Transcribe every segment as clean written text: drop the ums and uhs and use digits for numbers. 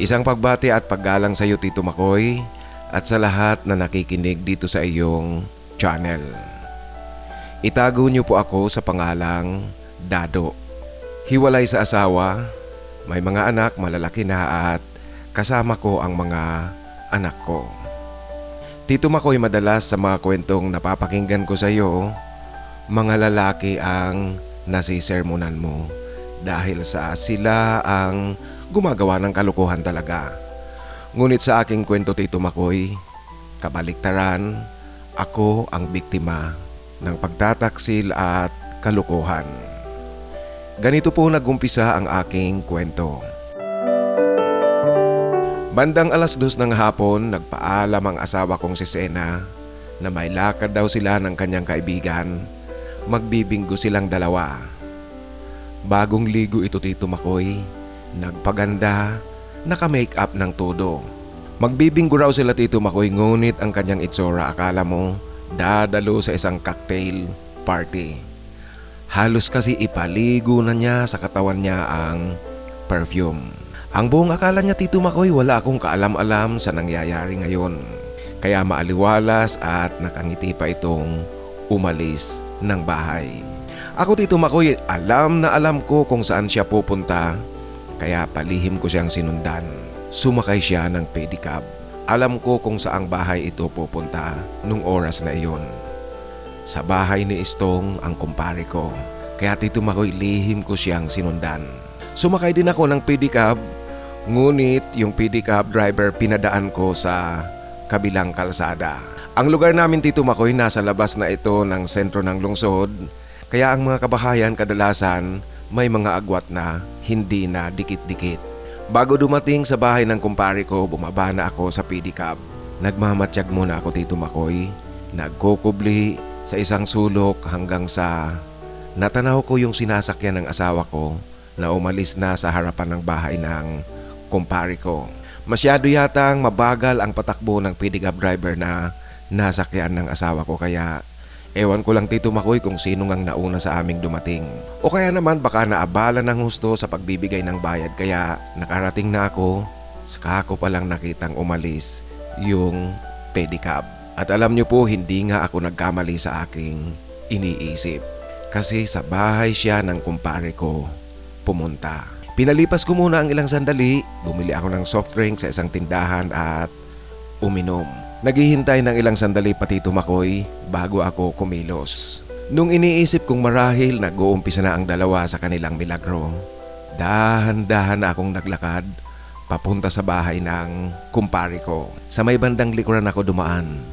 Isang pagbati at paggalang sa iyo, Tito Makoy, at sa lahat na nakikinig dito sa iyong channel. Itago niyo po ako sa pangalang Dado. Hiwalay sa asawa, may mga anak malalaki na at kasama ko ang mga anak ko. Tito Makoy, madalas sa mga kwentong napapakinggan ko sa iyo, mga lalaki ang nasisermonan mo dahil sa sila ang gumagawa ng kalokohan talaga. Ngunit sa aking kwento, Tito Makoy, kabaliktaran, ako ang biktima ng pagtataksil at kalokohan. Ganito po nagumpisa ang aking kwento. Bandang 2:00 ng hapon, nagpaalam ang asawa kong si Sena na may lakad daw sila ng kanyang kaibigan. Magbibinggo silang dalawa. Bagong ligo ito, Tito Makoy. Nagpaganda, naka-make up ng todo. Magbibinggo raw sila, Tito Makoy, ngunit ang kanyang itsura akala mo dadalo sa isang cocktail party. Halos kasi ipaligo na niya sa katawan niya ang perfume. Ang buong akala niya, Tito Makoy, wala akong kaalam-alam sa nangyayari ngayon. Kaya maaliwalas at nakangiti pa itong umalis ng bahay. Ako, Tito Makoy, alam na alam ko kung saan siya pupunta, kaya palihim ko siyang sinundan. Sumakay siya ng pedicab. Alam ko kung saang bahay ito pupunta nung oras na iyon. Sa bahay ni Istong ang kumpare ko, kaya, Tito Makoy, lihim ko siyang sinundan. Sumakay din ako ng pedicab, ngunit yung pedicab driver pinadaan ko sa kabilang kalsada. Ang lugar namin, Tito Makoy, nasa labas na ito ng sentro ng lungsod, kaya ang mga kabahayan kadalasan may mga agwat na hindi na dikit-dikit. Bago dumating sa bahay ng kumpare ko, bumaba na ako sa pedicab. Nagmamatsyag muna ako, Tito Makoy. Nagkukubli sa isang sulok hanggang sa natanaw ko yung sinasakyan ng asawa ko na umalis na sa harapan ng bahay ng kumpare ko. Masyado yatang mabagal ang patakbo ng pedicab driver na nasakyan ng asawa ko, kaya ewan ko lang, Tito Makoy, kung sino ngang nauna sa aming dumating. O kaya naman baka naabala ng husto sa pagbibigay ng bayad, kaya nakarating na ako, saka ko palang nakitang umalis yung pedicab. At alam niyo po, hindi nga ako nagkamali sa aking iniisip. Kasi sa bahay siya ng kumpare ko pumunta. Pinalipas ko muna ang ilang sandali, bumili ako ng soft drink sa isang tindahan at uminom. Naghihintay ng ilang sandali pa, Tito Makoy, bago ako kumilos. Nung iniisip kong marahil nag-uumpisa na ang dalawa sa kanilang milagro, dahan-dahan na akong naglakad papunta sa bahay ng kumpare ko. Sa may bandang likuran ako dumaan.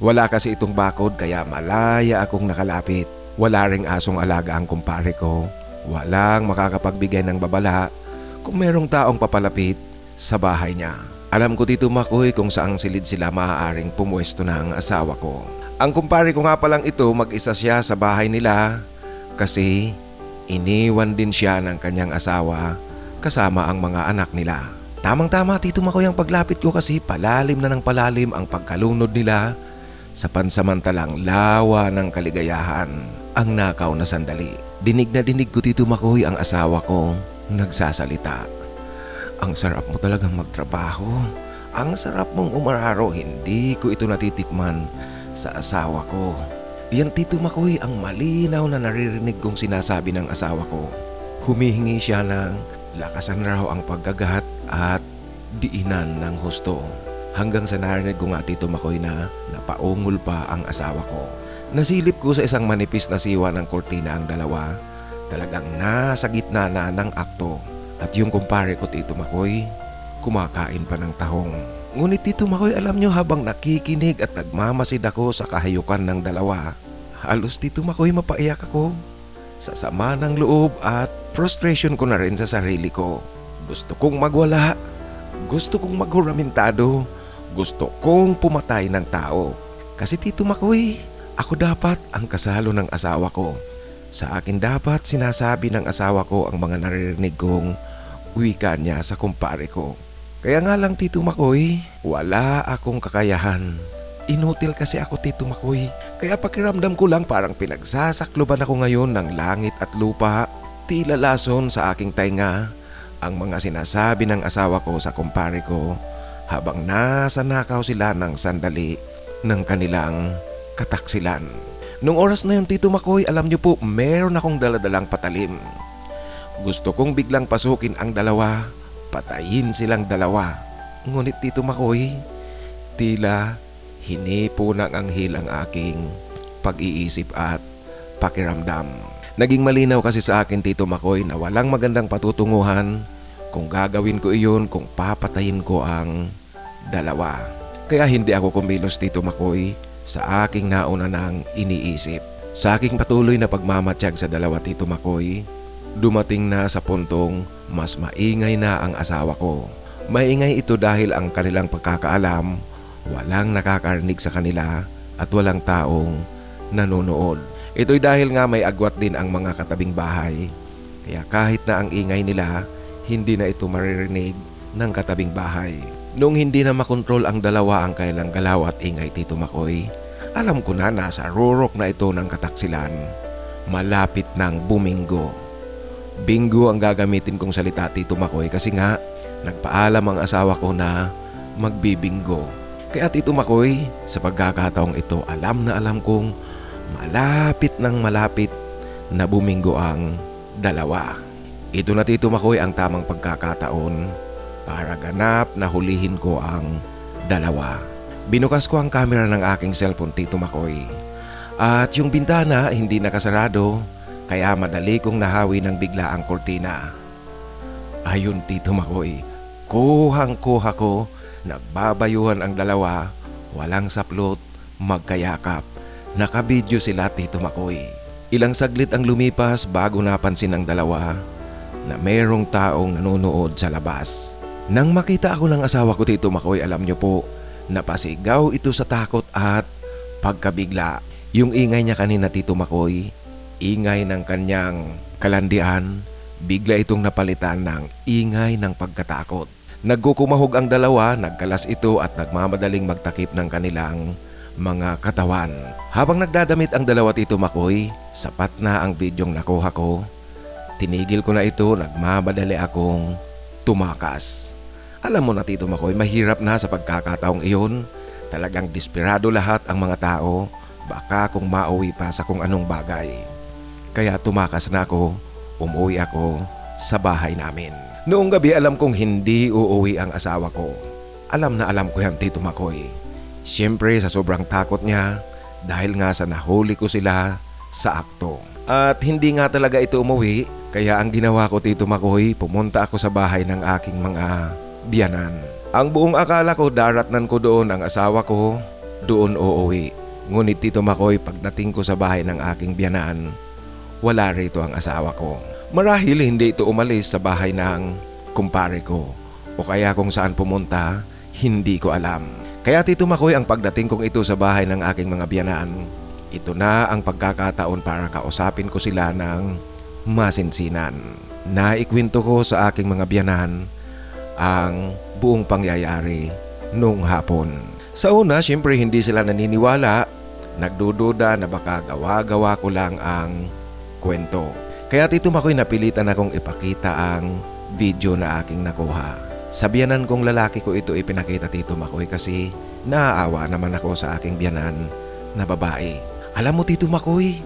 Wala kasi itong bakod, kaya malaya akong nakalapit. Wala ring asong alaga ang kumpare ko. Walang makakapagbigay ng babala kung merong taong papalapit sa bahay niya. Alam ko, Tito Makoy, kung saang silid sila maaaring pumwesto ng asawa ko. Ang kumpare ko nga palang ito, mag-isa siya sa bahay nila kasi iniwan din siya ng kanyang asawa kasama ang mga anak nila. Tamang-tama, Tito Makoy, ang paglapit ko kasi palalim na ng palalim ang pagkalunod nila sa pansamantalang lawa ng kaligayahan. Ang nakaw na sandali. Dinig na dinig ko, Tito Makoy, ang asawa ko nagsasalita. Ang sarap mo talagang magtrabaho. Ang sarap mong umararo. Hindi ko ito natitikman sa asawa ko. Yan, Tito Makoy, ang malinaw na naririnig kong sinasabi ng asawa ko. Humihingi siya ng lakasan raw ang pagkagat at diinan ng husto. Hanggang sa narinig ko nga, Tito Makoy, na napaungol pa ang asawa ko. Nasilip ko sa isang manipis na siwa ng kortina ang dalawa. Talagang nasa gitna na ng akto. At yung kumpare ko, Tito Makoy, kumakain pa ng tahong. Ngunit, Tito Makoy, alam nyo, habang nakikinig at nagmamasid ako sa kahayukan ng dalawa, halos, Tito Makoy, mapaiyak ako. Sa sama ng loob at frustration ko na rin sa sarili ko. Gusto kong magwala. Gusto kong maghuramentado. Gusto kong pumatay ng tao. Kasi, Tito Makoy, ako dapat ang kasalo ng asawa ko. Sa akin dapat sinasabi ng asawa ko ang mga naririnig kong wika niya sa kumpare ko. Kaya nga lang, Tito Makoy, wala akong kakayahan. Inutil kasi ako, Tito Makoy. Kaya pakiramdam ko lang parang pinagsasakloban ako ngayon ng langit at lupa. Tila lason sa aking tainga ang mga sinasabi ng asawa ko sa kumpare ko habang nasa nakaw sila ng sandali ng kanilang kataksilan. Nung oras na yun, Tito Makoy, alam niyo po, meron akong daladalang patalim. Gusto kong biglang pasukin ang dalawa, patayin silang dalawa. Ngunit Tito Makoy, tila hinipo ng anghel ang aking pag-iisip at pakiramdam. Naging malinaw kasi sa akin, Tito Makoy, na walang magandang patutunguhan kung gagawin ko iyon, kung papatayin ko ang dalawa. Kaya hindi ako kumilos, Tito Makoy, sa aking nauna nang iniisip. Sa aking patuloy na pagmamatsyag sa dalawa, Tito Makoy, dumating na sa puntong mas maingay na ang asawa ko. Maingay ito dahil ang kanilang pagkakaalam, walang nakakarinig sa kanila at walang taong nanonood. Ito'y dahil nga may agwat din ang mga katabing bahay. Kaya kahit na ang ingay nila, hindi na ito maririnig ng katabing bahay. Noong hindi na makontrol ang dalawa ang kanilang galaw at ingay, Tito Makoy, alam ko na nasa rurok na ito ng kataksilan. Malapit ng buminggo. Bingo ang gagamitin kong salita, Tito Makoy, kasi nga nagpaalam ang asawa ko na magbibinggo. Kaya Tito Makoy, sa pagkakataong ito, alam na alam kong malapit na buminggo ang dalawa. Ito na, Tito Makoy, ang tamang pagkakataon para ganap na hulihin ko ang dalawa. Binukas ko ang camera ng aking cellphone, Tito Makoy. At yung bintana hindi nakasarado, kaya madali kong nahawi ng bigla ang kortina. Ayun, Tito Makoy, kuhang-kuha ko, nagbabayuhan ang dalawa, walang saplot, magkayakap. Nakabidyo sila, Tito Makoy. Ilang saglit ang lumipas bago napansin ng dalawa na mayroong taong nanonood sa labas. Nang makita ako ng asawa ko, Tito Makoy, alam niyo po, napasigaw ito sa takot at pagkabigla. Yung ingay niya kanina, Tito Makoy, ingay ng kanyang kalandian, bigla itong napalitan ng ingay ng pagkatakot. Nagkukumahog ang dalawa, nagkalas ito at nagmamadaling magtakip ng kanilang mga katawan. Habang nagdadamit ang dalawa, Tito Makoy, sapat na ang bidyong nakuha ko. Tinigil ko na ito, nagmamadali akong tumakas. Alam mo na, Tito Makoy, mahirap na sa pagkakataong iyon. Talagang desperado lahat ang mga tao, baka kung mauwi pa sa kung anong bagay. Kaya tumakas na ako, umuwi ako sa bahay namin. Noong gabi alam kong hindi uuwi ang asawa ko. Alam na alam ko yan, Tito Makoy. Siyempre sa sobrang takot niya dahil nga sa nahuli ko sila sa akto. At hindi nga talaga ito umuwi, kaya ang ginawa ko, Tito Makoy, pumunta ako sa bahay ng aking mga biyanan. Ang buong akala ko daratnan ko doon ang asawa ko, doon uuwi. Ngunit Tito Makoy, pagdating ko sa bahay ng aking biyanan, wala rito ang asawa ko. Marahil hindi ito umalis sa bahay ng kumpare ko, o kaya kung saan pumunta, hindi ko alam. Kaya Tito Makoy, ang pagdating kong ito sa bahay ng aking mga biyanan, ito na ang pagkakataon para kausapin ko sila ng masinsinan. Naikwento ko sa aking mga biyanan ang buong pangyayari noong hapon. Sa una, siyempre hindi sila naniniwala, nagdududa na baka gawa-gawa ko lang ang kwento. Kaya Tito Makoy, napilitan akong ipakita ang video na aking nakuha. Sa biyanan kong lalaki ko ito ipinakita, Tito Makoy, kasi naaawa naman ako sa aking biyanan na babae. Alam mo, Tito Makoy,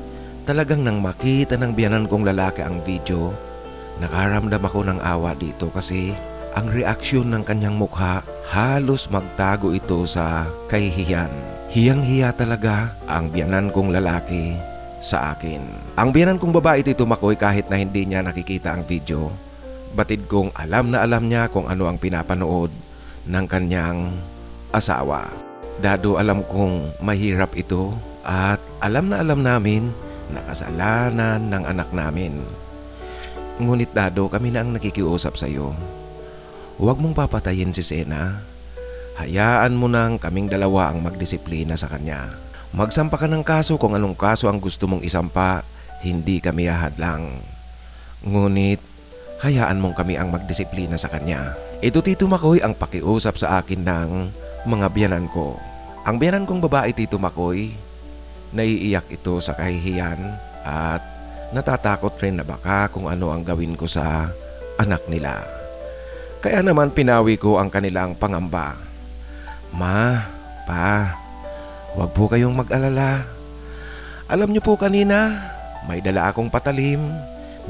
talagang nang makita ng biyanan kong lalaki ang video, nakaramdam ako ng awa dito kasi ang reaksyon ng kanyang mukha, halos magtago ito sa kahihiyan. Hiyang-hiya talaga ang biyanan kong lalaki sa akin. Ang biyanan kong babae, Tito Makoy, kahit na hindi niya nakikita ang video, batid kong alam na alam niya kung ano ang pinapanood ng kanyang asawa. Dado, alam kong mahirap ito at alam na alam namin na kasalanan ng anak namin. Ngunit Dado, kami na ang nakikiusap sa iyo. Huwag mong papatayin si Sena. Hayaan mo nang kaming dalawa ang magdisiplina sa kanya. Magsampa ka ng kaso kung anong kaso ang gusto mong isampa, hindi kami hahadlang. Ngunit, hayaan mong kami ang magdisiplina sa kanya. Ito, Tito Makoy, ang pakiusap sa akin ng mga biyanan ko. Ang biyanan kong babae, Tito Makoy, naiiyak ito sa kahihiyan at natatakot rin na baka kung ano ang gawin ko sa anak nila. Kaya naman pinawi ko ang kanilang pangamba. Ma, pa, huwag po kayong mag-alala. Alam niyo po kanina, may dala akong patalim.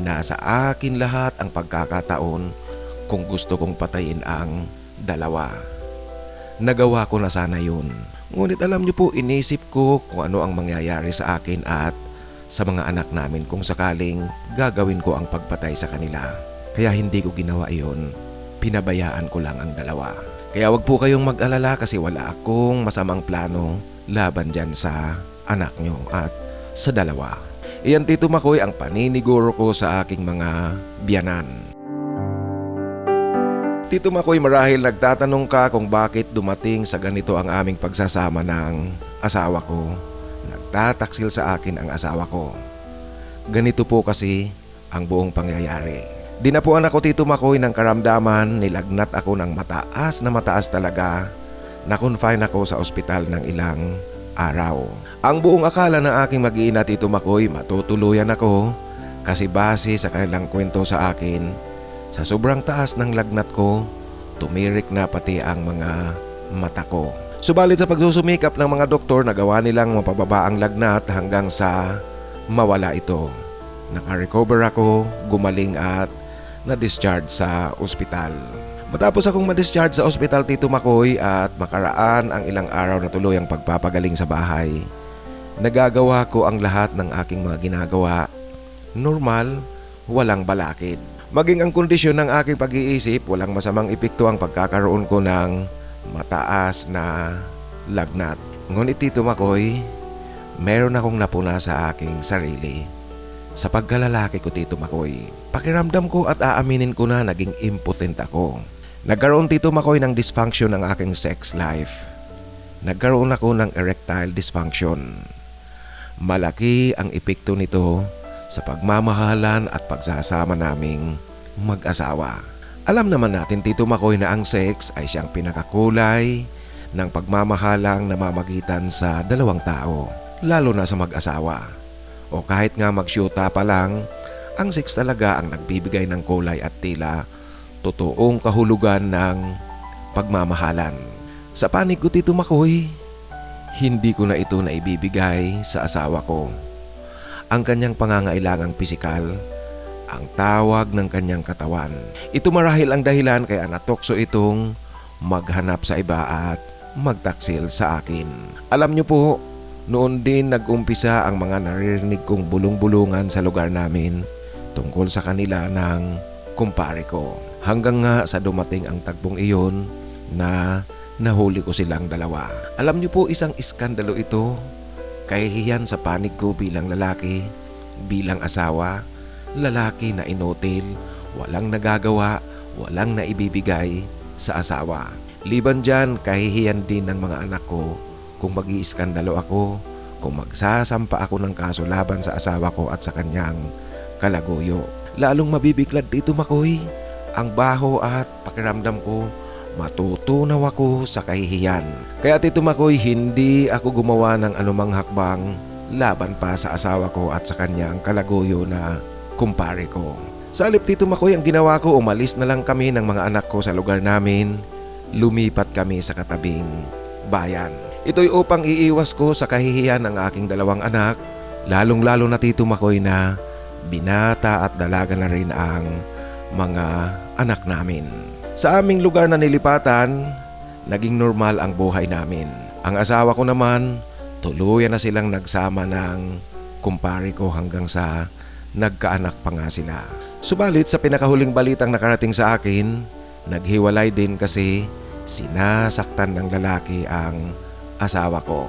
Nasa akin lahat ang pagkakataon kung gusto kong patayin ang dalawa. Nagawa ko na sana yun. Ngunit alam niyo po, inisip ko kung ano ang mangyayari sa akin at sa mga anak namin kung sakaling gagawin ko ang pagpatay sa kanila. Kaya hindi ko ginawa iyon. Pinabayaan ko lang ang dalawa. Kaya wag po kayong mag-alala kasi wala akong masamang plano laban dyan sa anak nyo at sa dalawa. Iyan Tito Makoy ang paniniguro ko sa aking mga biyanan. Tito Makoy, marahil nagtatanong ka kung bakit dumating sa ganito ang aming pagsasama ng asawa ko. Nagtataksil sa akin ang asawa ko. Ganito po kasi ang buong pangyayari. Dinapuan ako Tito Makoy ng karamdaman, nilagnat ako ng mataas na mataas talaga. Na-confine ako sa ospital ng ilang araw. Ang buong akala ng aking mag-iina Tito Makoy, matutuluyan ako kasi base sa kanilang kwento sa akin, sa sobrang taas ng lagnat ko, tumirik na pati ang mga mata ko. Subalit sa pagsusumikap ng mga doktor, nagawa nilang mapababa ang lagnat hanggang sa mawala ito. Naka-recover ako, gumaling at na-discharge sa ospital. Matapos akong ma-discharge sa ospital Tito Makoy at makaraan ang ilang araw na tuluyang pagpapagaling sa bahay, nagagawa ko ang lahat ng aking mga ginagawa. Normal, walang balakid. Maging ang kondisyon ng aking pag-iisip, walang masamang epekto ang pagkakaroon ko ng mataas na lagnat. Ngunit Tito Makoy, meron akong napuna sa aking sarili. Sa pagkalalaki ko Tito Makoy, pakiramdam ko at aaminin ko na naging impotent ako. Nagkaroon Tito Makoy ng dysfunction ng aking sex life. Nagkaroon ako ng erectile dysfunction. Malaki ang epekto nito sa pagmamahalan at pagsasama naming mag-asawa. Alam naman natin Tito Makoy na ang sex ay siyang pinakakulay ng pagmamahalang namamagitan sa dalawang tao, lalo na sa mag-asawa. O kahit nga magsyuta pa lang, ang sex talaga ang nagbibigay ng kulay at tila totoong kahulugan ng pagmamahalan. Sa panig ko Tito Makoy, hindi ko na ito naibibigay sa asawa ko. Ang kanyang pangangailangang pisikal, ang tawag ng kanyang katawan. Ito marahil ang dahilan kaya natokso itong maghanap sa iba at magtaksil sa akin. Alam niyo po, noon din nag-umpisa ang mga naririnig kong bulong-bulungan sa lugar namin tungkol sa kanila ng kumpare ko. Hanggang nga sa dumating ang tagpong iyon na nahuli ko silang dalawa. Alam niyo po, isang iskandalo ito. Kahihiyan sa panig ko bilang lalaki, bilang asawa, lalaki na inutil, walang nagagawa, walang naibibigay sa asawa. Liban dyan, kahihiyan din ng mga anak ko kung mag-iiskandalo ako, kung magsasampa ako ng kaso laban sa asawa ko at sa kanyang kalaguyo. Lalong mabibiglad Tito Makoy ang baho at pakiramdam ko, matutunaw ako sa kahihiyan. Kaya Tito Makoy, hindi ako gumawa ng anumang hakbang laban pa sa asawa ko at sa kanyang kalaguyo na kumpare ko. Sa halip Tito Makoy, ang ginawa ko, umalis na lang kami ng mga anak ko sa lugar namin. Lumipat kami sa katabing bayan. Ito'y upang iiwas ko sa kahihiyan ng aking dalawang anak, lalong-lalo na Tito Makoy na binata at dalaga na rin ang mga anak namin. Sa aming lugar na nilipatan, naging normal ang buhay namin. Ang asawa ko naman, tuluyan na silang nagsama ng kumpare ko hanggang sa nagkaanak pa nga sila. Subalit sa pinakahuling balitang nakarating sa akin, naghiwalay din kasi sinasaktan ng lalaki ang asawa ko.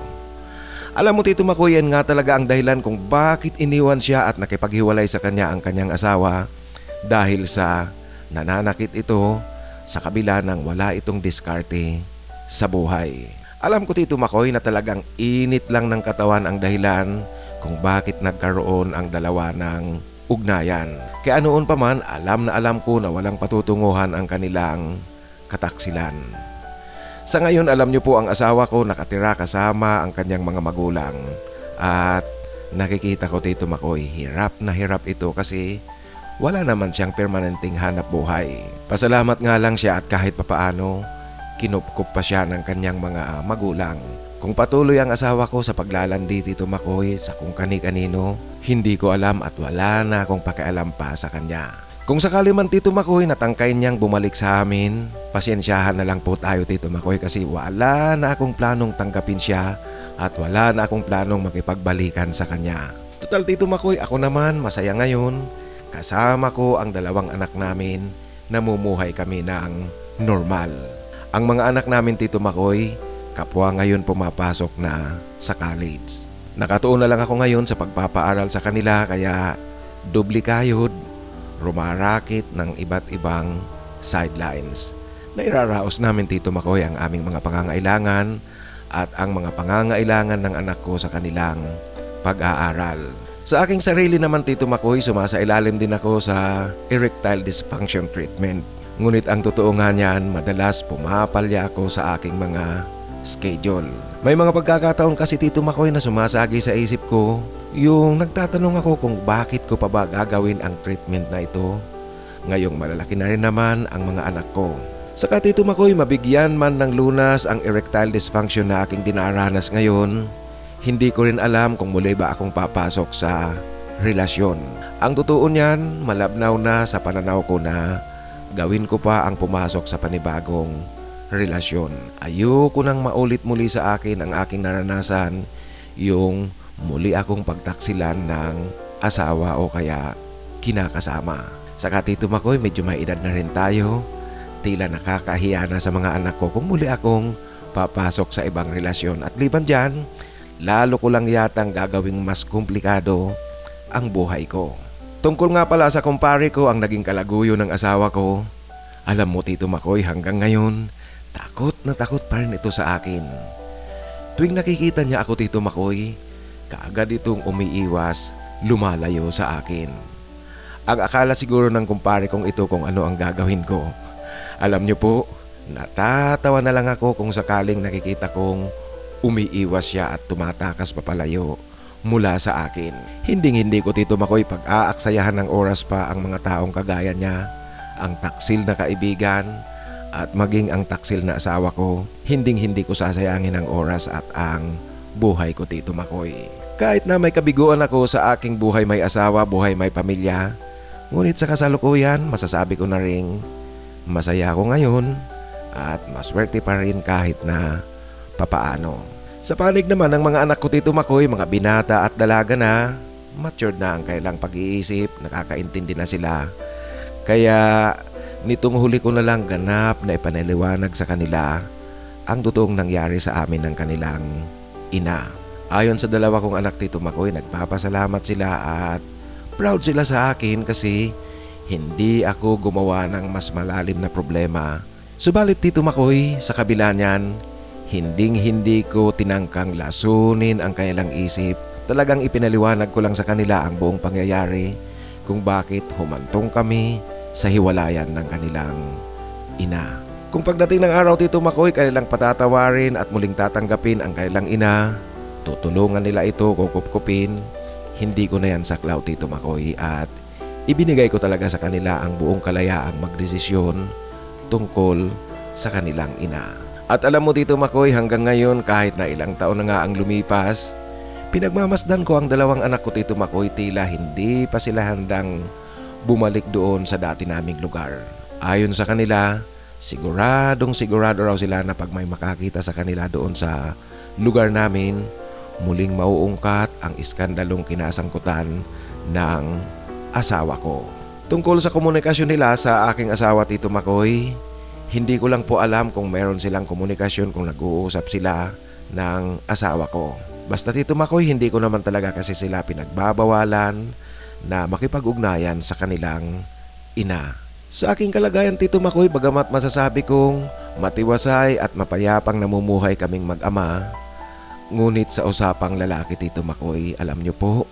Alam mo Tito Makoy, yan nga talaga ang dahilan kung bakit iniwan siya at nakipaghiwalay sa kanya ang kanyang asawa, dahil sa nananakit ito sa kabila ng wala itong diskarte sa buhay. Alam ko Tito Makoy na talagang init lang ng katawan ang dahilan kung bakit nagkaroon ang dalawa ng ugnayan. Kaya noon pa man, alam na alam ko na walang patutunguhan ang kanilang kataksilan. Sa ngayon, alam niyo po, ang asawa ko nakatira kasama ang kanyang mga magulang. At nakikita ko Tito Makoy, hirap na hirap ito kasi wala naman siyang permanenteng hanap buhay. Pasalamat nga lang siya at kahit papaano, kinupkup pa siya ng kanyang mga magulang. Kung patuloy ang asawa ko sa paglalandi Tito Makoy sa kung kani-kanino, hindi ko alam at wala na akong pakialam pa sa kanya. Kung sakali man Tito Makoy natangkay niyang bumalik sa amin, pasensyahan na lang po tayo Tito Makoy kasi wala na akong planong tanggapin siya at wala na akong planong makipagbalikan sa kanya. Total Tito Makoy, ako naman masaya ngayon. Kasama ko ang 2 anak namin, namumuhay kami ng normal. Ang mga anak namin Tito Makoy, kapwa ngayon pumapasok na sa college. Nakatuon na lang ako ngayon sa pagpapaaral sa kanila kaya doble kayod, rumarakit ng iba't ibang sidelines. Nairaraos namin Tito Makoy ang aming mga pangangailangan at ang mga pangangailangan ng anak ko sa kanilang pag-aaral. Sa aking sarili naman Tito Makoy, sumasailalim din ako sa erectile dysfunction treatment. Ngunit ang totoo nga niyan, madalas pumapalya ako sa aking mga schedule. May mga pagkakataon kasi Tito Makoy na sumasagi sa isip ko, yung nagtatanong ako kung bakit ko pa ba gagawin ang treatment na ito. Ngayong malalaki na rin naman ang mga anak ko. Saka Tito Makoy, mabigyan man ng lunas ang erectile dysfunction na aking dinaranas ngayon, hindi ko rin alam kung muli ba akong papasok sa relasyon. Ang totoo niyan, malabnaw na sa pananaw ko na gawin ko pa ang pumasok sa panibagong relasyon. Ayoko nang maulit muli sa akin ang aking naranasan, yung muli akong pagtaksilan ng asawa o kaya kinakasama. Saka Tito Makoy, medyo may edad na rin tayo. Tila nakakahiya na sa mga anak ko kung muli akong papasok sa ibang relasyon. At liban dyan, lalo ko lang yatang gagawing mas komplikado ang buhay ko. Tungkol nga pala sa kumpare ko ang naging kalaguyo ng asawa ko, alam mo Tito Makoy, hanggang ngayon, takot na takot pa rin ito sa akin. Tuwing nakikita niya ako Tito Makoy, kaagad itong umiiwas, lumalayo sa akin. Ang akala siguro ng kumpare kong ito kung ano ang gagawin ko. Alam niyo po, natatawa na lang ako kung sakaling nakikita kong umiiwas siya at tumatakas papalayo mula sa akin. Hindi ko Tito Makoy pag-aaksayahan ng oras pa ang mga taong kagaya niya, ang taksil na kaibigan at maging ang taksil na asawa ko. Hindi ko sasayangin ang oras at ang buhay ko Tito Makoy. Kahit na may kabiguan ako sa aking buhay may asawa, buhay may pamilya, ngunit sa kasalukuyan masasabi ko na ring masaya ako ngayon at maswerte pa rin kahit na papaano. Sa panig naman ng mga anak ko Tito Makoy, mga binata at dalaga na, matured na ang kailang pag-iisip, nakakaintindi na sila. Kaya nitong huli ko na lang ganap na ipanaliwanag sa kanila ang totoong nangyari sa amin ng kanilang ina. Ayon sa 2 kong anak Tito Makoy, nagpapasalamat sila at proud sila sa akin kasi hindi ako gumawa ng mas malalim na problema. Subalit Tito Makoy, sa kabila niyan, hindi ko tinangkang lasunin ang kanilang isip. Talagang ipinaliwanag ko lang sa kanila ang buong pangyayari kung bakit humantong kami sa hiwalayan ng kanilang ina. Kung pagdating ng araw Tito Makoy, kanilang patatawarin at muling tatanggapin ang kanilang ina, tutulungan nila ito kukupkupin, hindi ko na yan saklaw Tito Makoy at ibinigay ko talaga sa kanila ang buong kalayaang magdesisyon tungkol sa kanilang ina. At alam mo Tito Makoy, hanggang ngayon kahit na ilang taon na nga ang lumipas, pinagmamasdan ko ang 2 anak ko Tito Makoy, tila hindi pa sila handang bumalik doon sa dati naming lugar. Ayon sa kanila, sigurado raw sila na pag may makakita sa kanila doon sa lugar namin, muling mauungkat ang iskandalong kinasangkutan ng asawa ko. Tungkol sa komunikasyon nila sa aking asawa Tito Makoy, hindi ko lang po alam kung meron silang komunikasyon kung nag-uusap sila ng asawa ko. Basta Tito Makoy, hindi ko naman talaga kasi sila pinagbabawalan na makipag-ugnayan sa kanilang ina. Sa aking kalagayan Tito Makoy, bagamat masasabi kong matiwasay at mapayapang namumuhay kaming mag-ama, ngunit sa usapang lalaki Tito Makoy, alam niyo po,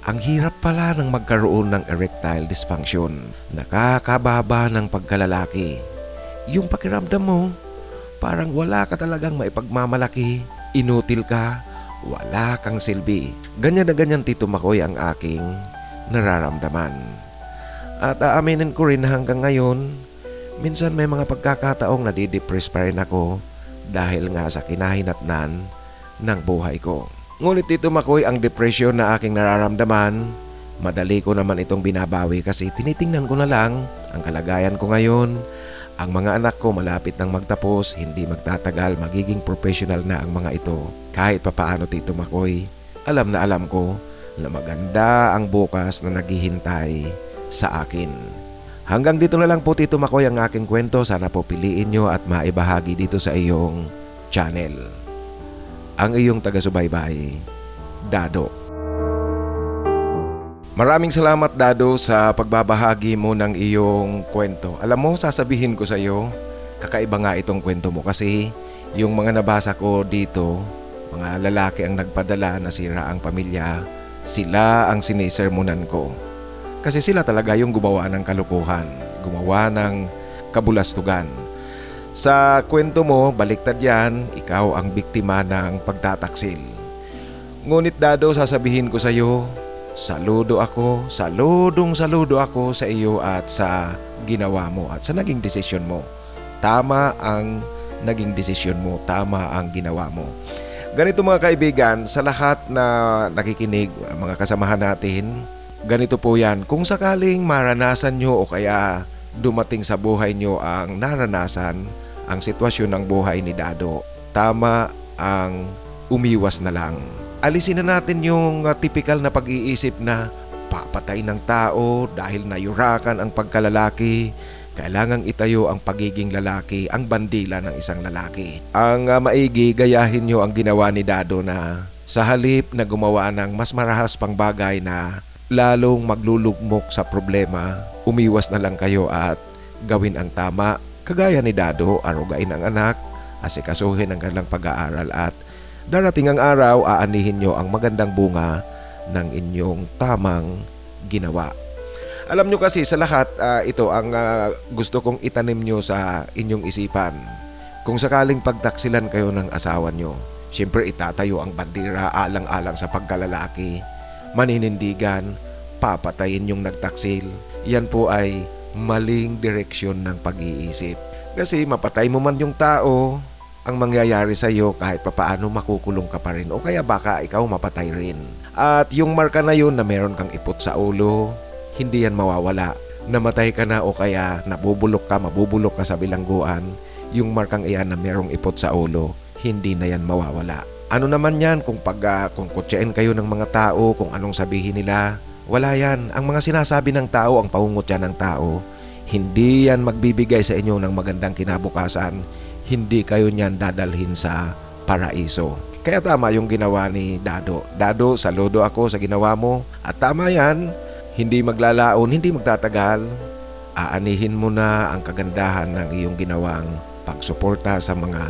ang hirap pala ng magkaroon ng erectile dysfunction. Nakakababa ng pagkalalaki. Yung pakiramdam mo, parang wala ka talagang maipagmamalaki, inutil ka, wala kang silbi. Ganyan na ganyan Tito Makoy ang aking nararamdaman. At aaminin ko rin na hanggang ngayon, minsan may mga pagkakataong nadidepress pa rin ako dahil nga sa kinahinatnan ng buhay ko. Ngunit dito Makoy, ang depression na aking nararamdaman, madali ko naman itong binabawi kasi tinitingnan ko na lang ang kalagayan ko ngayon. Ang mga anak ko malapit nang magtapos, hindi magtatagal, magiging professional na ang mga ito. Kahit papaano Tito Makoy, alam na alam ko na maganda ang bukas na naghihintay sa akin. Hanggang dito na lang po Tito Makoy ang aking kwento. Sana po piliin nyo at maibahagi dito sa iyong channel. Ang iyong taga-subaybay, Dado. Maraming salamat Dado sa pagbabahagi mo ng iyong kwento. Alam mo, sasabihin ko sa iyo, kakaiba nga itong kwento mo kasi yung mga nabasa ko dito, mga lalaki ang nagpadala na sira ang pamilya, sila ang sinisermonan ko. Kasi sila talaga yung gumawa ng kalukuhan, gumawa ng kabulastugan. Sa kwento mo, baliktad yan, ikaw ang biktima ng pagtataksil. Ngunit Dado, sasabihin ko sa iyo, saludo ako sa iyo at sa ginawa mo at sa naging desisyon mo. Tama ang naging desisyon mo, tama ang ginawa mo. Ganito mga kaibigan, sa lahat na nakikinig, mga kasamahan natin, ganito po yan. Kung sakaling maranasan nyo o kaya dumating sa buhay nyo ang naranasan, ang sitwasyon ng buhay ni Dado, tama ang umiwas na lang. Alisin na natin yung typical na pag-iisip na papatay ng tao dahil nayurakan ang pagkalalaki. Kailangang itayo ang pagiging lalaki, ang bandila ng isang lalaki. Ang maigi, gayahin nyo ang ginawa ni Dado na sa halip na gumawa ng mas marahas pang bagay na lalong maglulugmok sa problema, umiwas na lang kayo at gawin ang tama. Kagaya ni Dado, arugain ang anak, asikasuhin ang kanilang pag-aaral at darating ang araw, aanihin nyo ang magandang bunga ng inyong tamang ginawa. Alam nyo kasi sa lahat, ito ang gusto kong itanim nyo sa inyong isipan. Kung sakaling pagtaksilan kayo ng asawa nyo, siyempre itatayo ang bandera alang-alang sa pagkalalaki. Maninindigan, papatayin yung nagtaksil. Yan po ay maling direksyon ng pag-iisip. Kasi mapatay mo man yung tao, ang mangyayari sa iyo kahit papaano makukulong ka pa rin o kaya baka ikaw mapatay rin. At yung marka na yun na meron kang ipot sa ulo, hindi yan mawawala. Namatay ka na o kaya mabubulok ka sa bilangguan, yung markang iyan na merong ipot sa ulo, hindi na yan mawawala. Ano naman yan kung kutsain kayo ng mga tao, kung anong sabihin nila, wala yan. Ang mga sinasabi ng tao, ang pangungutya ng tao, hindi yan magbibigay sa inyo ng magandang kinabukasan. Hindi kayo niyan dadalhin sa paraiso. Kaya tama yung ginawa ni Dado. Dado, saludo ako sa ginawa mo. At tama yan, hindi maglalaon, hindi magtatagal. Aanihin mo na ang kagandahan ng iyong ginawang pagsuporta sa mga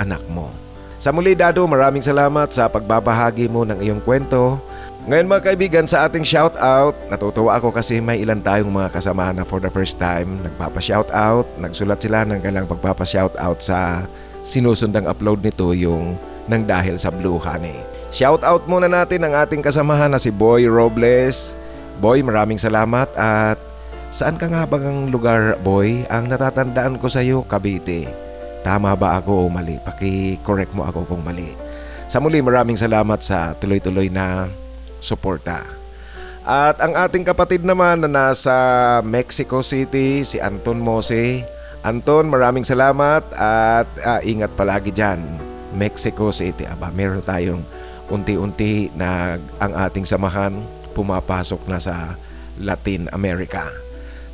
anak mo. Sa muli Dado, maraming salamat sa pagbabahagi mo ng iyong kwento. Ngayon mga kaibigan, sa ating shoutout, natutuwa ako kasi may ilan tayong mga kasama na for the first time nagpapa-shoutout. Nagsulat sila ng kanilang pagpapa-shoutout sa sinusundang upload nito, yung nang dahil sa Blue Honey. Shoutout muna natin ang ating kasamahan na si Boy Robles. Boy, maraming salamat. At saan ka nga bang lugar, Boy? Ang natatandaan ko sa iyo, Cavite. Tama ba ako o mali? Paki-correct mo ako kung mali. Sa muli, maraming salamat sa tuloy-tuloy na suporta. At ang ating kapatid naman na nasa Mexico City, si Anton Mose. Anton, maraming salamat at ingat palagi dyan. Mexico City. Meron tayong unti-unti na ang ating samahan pumapasok na sa Latin America.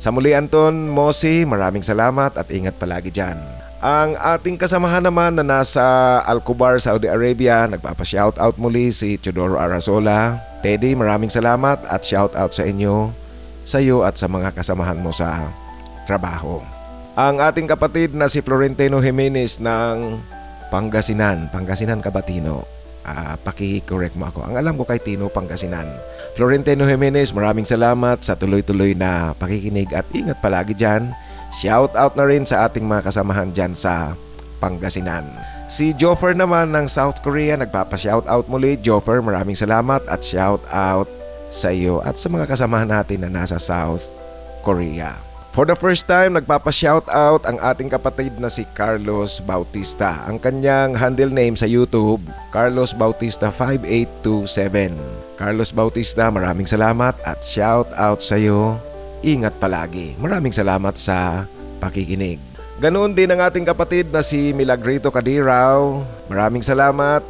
Sa muli Anton Mose, maraming salamat at ingat palagi dyan. Ang ating kasamahan naman na nasa Alcobar, Saudi Arabia, nagpapa-shoutout muli si Teodoro Arasola. Teddy, maraming salamat at shoutout sa inyo, sa iyo at sa mga kasamahan mo sa trabaho. Ang ating kapatid na si Florentino Jimenez ng Pangasinan Cabatino. Paki-correct mo ako. Ang alam ko kay Tino, Pangasinan. Florentino Jimenez, maraming salamat sa tuloy-tuloy na pakikinig at ingat palagi dyan. Shout out na rin sa ating mga kasamahan dyan sa Pangasinan. Si Joffer naman ng South Korea, nagpapa-shout out muli. Joffer, maraming salamat at shout out sa iyo at sa mga kasamahan natin na nasa South Korea. For the first time, nagpapa-shoutout ang ating kapatid na si Carlos Bautista. Ang kanyang handle name sa YouTube, Carlos Bautista 5827. Carlos Bautista, maraming salamat at shoutout sa iyo. Ingat palagi. Maraming salamat sa pakikinig. Ganoon din ang ating kapatid na si Milagrito Kadirao. Maraming salamat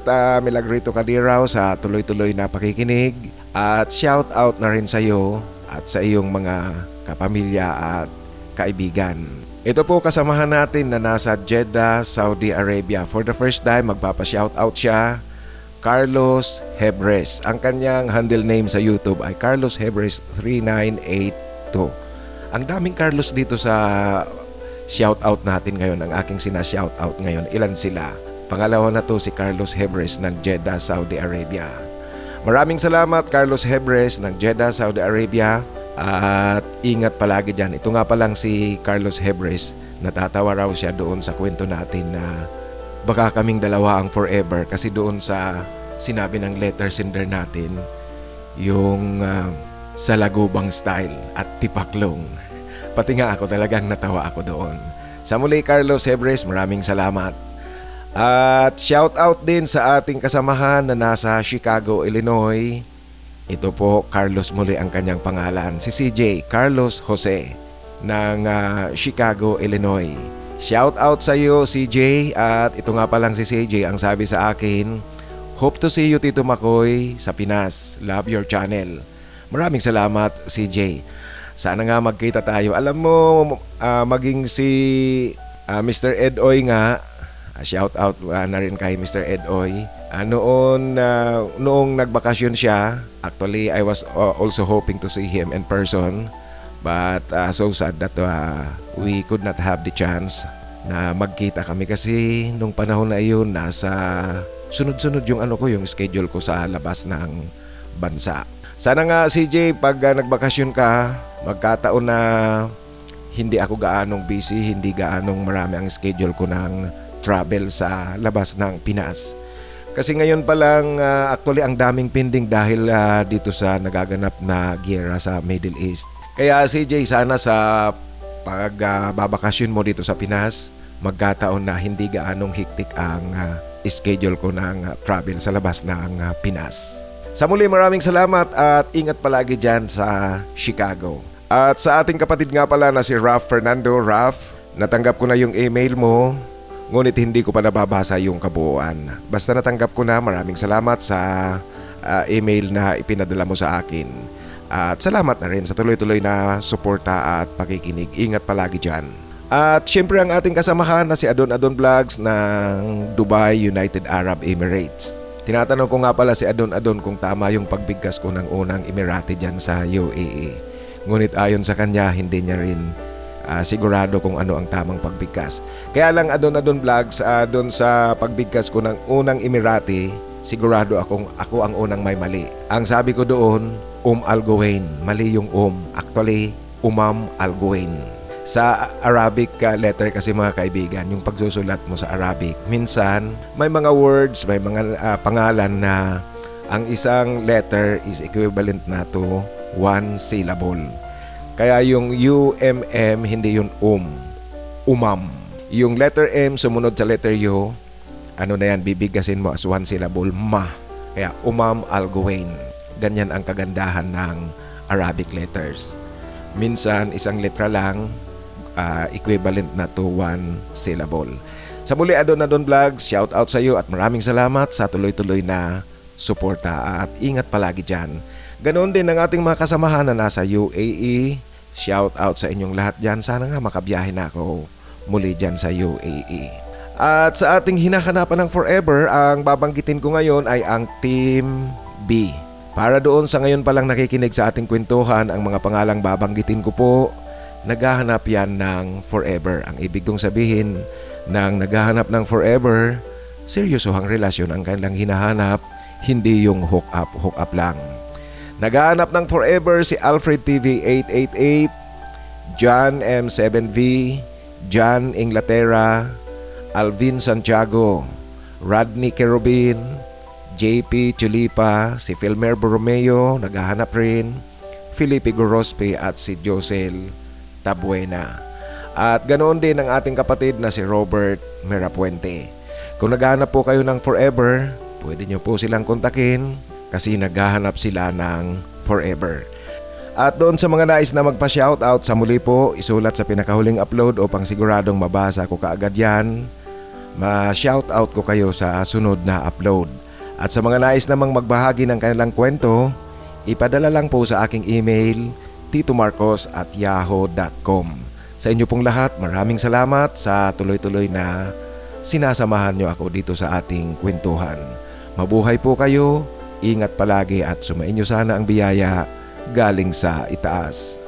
Milagrito Kadirao sa tuloy-tuloy na pakikinig. At shoutout na rin sa iyo at sa iyong mga kapamilya at kaibigan. Ito po kasamahan natin na nasa Jeddah, Saudi Arabia. For the first time, magpapa-shoutout siya, Carlos Hebres. Ang kanyang handle name sa YouTube ay Carlos Hebres 3982. Ang daming Carlos dito sa shoutout natin ngayon. Ang aking sina-shoutout ngayon, ilan sila? Pangalawa na to si Carlos Hebres ng Jeddah, Saudi Arabia. Maraming salamat Carlos Hebres ng Jeddah, Saudi Arabia. At ingat palagi dyan. Ito nga pa lang si Carlos Hebres. Natatawa raw siya doon sa kwento natin na baka kaming dalawa ang forever. Kasi doon sa sinabi ng letter sender natin, yung salagubang style at tipaklong. Pati nga ako talagang natawa ako doon. Sa muli Carlos Hebres, maraming salamat. At shout out din sa ating kasamahan na nasa Chicago, Illinois. Ito po, Carlos muli ang kanyang pangalan. Si CJ, Carlos Jose ng Chicago, Illinois. Shout out sa iyo CJ. At ito nga pa lang si CJ ang sabi sa akin, hope to see you Tito Makoy sa Pinas. Love your channel. Maraming salamat CJ. Sana nga magkita tayo. Alam mo, maging si Mr. Ed Oy nga, shout out na rin kay Mr. Ed Oy. Noong nagbakasyon siya, actually I was also hoping to see him in person. But so sad that we could not have the chance na magkita kami kasi nung panahon na iyon nasa sunod-sunod yung schedule ko sa labas ng bansa. Sana nga CJ pag nagbakasyon ka, magkataon na hindi ako gaanong busy, hindi gaanong marami ang schedule ko ng travel sa labas ng Pinas. Kasi ngayon pa lang actually ang daming pending dahil dito sa nagaganap na giyera sa Middle East. Kaya CJ, sana sa pagbabakasyon mo dito sa Pinas, magkataon na hindi gaanong hiktik ang schedule ko ng travel sa labas ng Pinas. Sa muli maraming salamat at ingat palagi dyan sa Chicago. At sa ating kapatid nga pala na si Raf Fernando. Raf, natanggap ko na yung email mo. Ngunit hindi ko pa nababasa yung kabuuan. Basta natanggap ko na, maraming salamat sa email na ipinadala mo sa akin. At salamat na rin sa tuloy-tuloy na suporta at pakikinig. Ingat palagi dyan. At syempre ang ating kasamahan na si Adon Adon Vlogs ng Dubai, United Arab Emirates. Tinatanong ko nga pala si Adon Adon kung tama yung pagbigkas ko ng unang Emirati dyan sa UAE. Ngunit ayon sa kanya, hindi niya rin sigurado kung ano ang tamang pagbigkas. Kaya lang Adon Vlogs, doon sa pagbigkas ko ng unang Emirati, sigurado ako ang unang may mali. Ang sabi ko doon, Al Guwain. Mali yung Actually, Umam Al Guwain. Sa Arabic letter kasi mga kaibigan, yung pagsusulat mo sa Arabic, minsan may mga words, may mga pangalan na ang isang letter is equivalent na to one syllable. Kaya yung UMM hindi yun umam. Yung letter M sumunod sa letter U, ano na yan, bibigasin mo as one syllable, ma. Kaya Umam Al Guwain. Ganyan ang kagandahan ng Arabic letters. Minsan isang letra lang, equivalent na to one syllable. Sa muli Adon Vlogs, shout out sa iyo at maraming salamat sa tuloy-tuloy na suporta at ingat palagi dyan. Ganoon din ang ating mga kasamahan na nasa UAE. Shout out sa inyong lahat dyan. Sana nga makabiyahe na ako muli dyan sa UAE. At sa ating hinahanapan ng forever, ang babanggitin ko ngayon ay ang Team B. Para doon sa ngayon palang nakikinig sa ating kwentuhan, ang mga pangalang babanggitin ko po, naghahanap yan ng forever. Ang ibig kong sabihin ng naghahanap ng forever, seryosohang relasyon ang kanilang hinahanap, hindi yung hook up lang. Naghahanap ng forever si Alfred TV 888, John M7V, John Inglaterra, Alvin Santiago, Rodney Kerubin, JP Chulipa, si Filmer Borromeo, naghahanap rin, Felipe Gorospe at si Josel Tabuena. At ganoon din ang ating kapatid na si Robert Merapuente. Kung naghahanap po kayo ng forever, pwede nyo po silang kontakin kasi naghahanap sila ng forever. At doon sa mga nais na magpa-shoutout sa muli po, isulat sa pinakahuling upload upang siguradong mabasa ko kaagad yan. Ma-shoutout ko kayo sa sunod na upload. At sa mga nais namang magbahagi ng kanilang kwento, ipadala lang po sa aking email titomarcos@yahoo.com. Sa inyo pong lahat, maraming salamat sa tuloy-tuloy na sinasamahan nyo ako dito sa ating kwentuhan. Mabuhay po kayo, ingat palagi at sumainyo sana ang biyaya galing sa itaas.